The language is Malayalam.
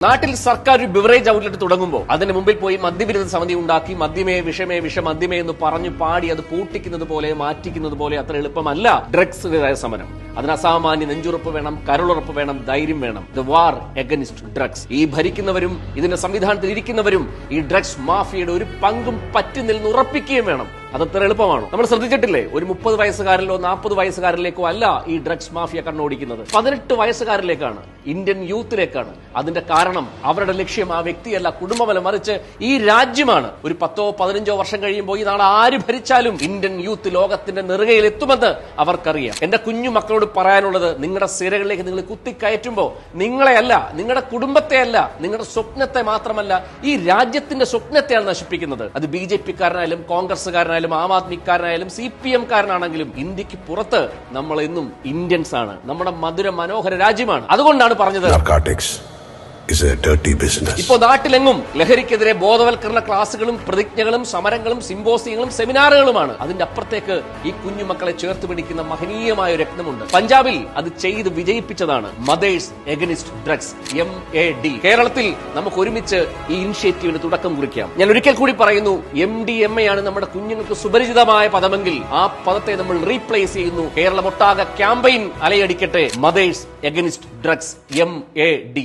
നാട്ടിൽ സർക്കാർ ഒരു ബിവറേജ് ഔട്ട്ലെറ്റ് തുടങ്ങുമ്പോൾ അതിന് മുമ്പിൽ പോയി മദ്യവിരുദ്ധ സമിതി ഉണ്ടാക്കി മദ്യമേ വിഷമേ മദ്യമേ എന്ന് പറഞ്ഞു പാടി അത് പൂട്ടിക്കുന്നത് പോലെ മാറ്റിക്കുന്നത് പോലെ അത്ര എളുപ്പമല്ല ഡ്രഗ്സ് സമരം. അതിന് അസാമാന്യ നെഞ്ചുറപ്പ് വേണം, കരുളുറപ്പ് വേണം, ധൈര്യം വേണം. The war against drugs. ഈ ഭരിക്കുന്നവരും ഇതിന്റെ സംവിധാനത്തിൽ ഇരിക്കുന്നവരും ഈ ഡ്രഗ്സ് മാഫിയയുടെ ഒരു പങ്കും പറ്റുന്നില്ലെന്ന് ഉറപ്പിക്കുകയും വേണം. അതത്ര എളുപ്പമാണ്. നമ്മൾ ശ്രദ്ധിച്ചിട്ടില്ലേ, ഒരു 30 വയസ്സുകാരിലോ 40 വയസ്സുകാരിലേക്കോ അല്ല ഈ ഡ്രഗ്സ് മാഫിയ കണ്ണോടിക്കുന്നത്, 18 വയസ്സുകാരിലേക്കാണ്, ഇന്ത്യൻ യൂത്തിലേക്കാണ്. അതിന്റെ കാരണം അവരുടെ ലക്ഷ്യം ആ വ്യക്തിയല്ല, കുടുംബമല്ല, മറിച്ച് ഈ രാജ്യമാണ്. ഒരു 10-15 വർഷം കഴിയുമ്പോൾ ഈ നാളെ ആര് ഭരിച്ചാലും ഇന്ത്യൻ യൂത്ത് ലോകത്തിന്റെ നെറുകയിൽ എത്തുമെന്ന് അവർക്കറിയാം. എന്റെ കുഞ്ഞു മക്കളോട് പറയാനുള്ളത്, നിങ്ങളുടെ സിരകളിലേക്ക് നിങ്ങൾ കുത്തിക്കയറ്റുമ്പോൾ നിങ്ങളെയല്ല, നിങ്ങളുടെ കുടുംബത്തെയല്ല, നിങ്ങളുടെ സ്വപ്നത്തെ മാത്രമല്ല, ഈ രാജ്യത്തിന്റെ സ്വപ്നത്തെയാണ് നശിപ്പിക്കുന്നത്. അത് BJP-കാരനായാലും കോൺഗ്രസ്സുകാരനായാലും ആം ആദ്മിക്കാരനായാലും CPM കാരനാണെങ്കിലും ഇന്ത്യക്ക് പുറത്ത് നമ്മൾ എന്നും ഇന്ത്യൻസ് ആണ്. നമ്മുടെ മധുര മനോഹര രാജ്യമാണ്. അതുകൊണ്ടാണ് പറഞ്ഞത് ഇപ്പോ നാട്ടിലെങ്ങും ലഹരിക്കെതിരെ ബോധവൽക്കരണ ക്ലാസുകളും പ്രതിജ്ഞകളും സമരങ്ങളും സിമ്പോസിയങ്ങളും സെമിനാറുകളുമാണ്. അതിന്റെ അപ്പുറത്തേക്ക് ഈ കുഞ്ഞുമക്കളെ ചേർത്ത് പിടിക്കുന്ന മഹനീയമായ ഒരു രത്നമുണ്ട്. പഞ്ചാബിൽ അത് ചെയ്ത് വിജയിപ്പിച്ചതാണ് മദേഴ്സ് എഗനിസ്റ്റ് ഡ്രഗ്സ്, MAD. കേരളത്തിൽ നമുക്ക് ഒരുമിച്ച് ഈ ഇനിഷ്യേറ്റീവിന് തുടക്കം കുറിക്കാം. ഞാൻ ഒരിക്കൽ കൂടി പറയുന്നു, MDMA ആണ് നമ്മുടെ കുഞ്ഞുങ്ങൾക്ക് സുപരിചിതമായ പദമെങ്കിൽ ആ പദത്തെ നമ്മൾ റീപ്ലേസ് ചെയ്യുന്നു. കേരളം ഒട്ടാകെ ക്യാമ്പയിൻ അലയടിക്കട്ടെ, മദേഴ്സ് എഗനിസ്റ്റ് ഡ്രഗ്സ്, MAD.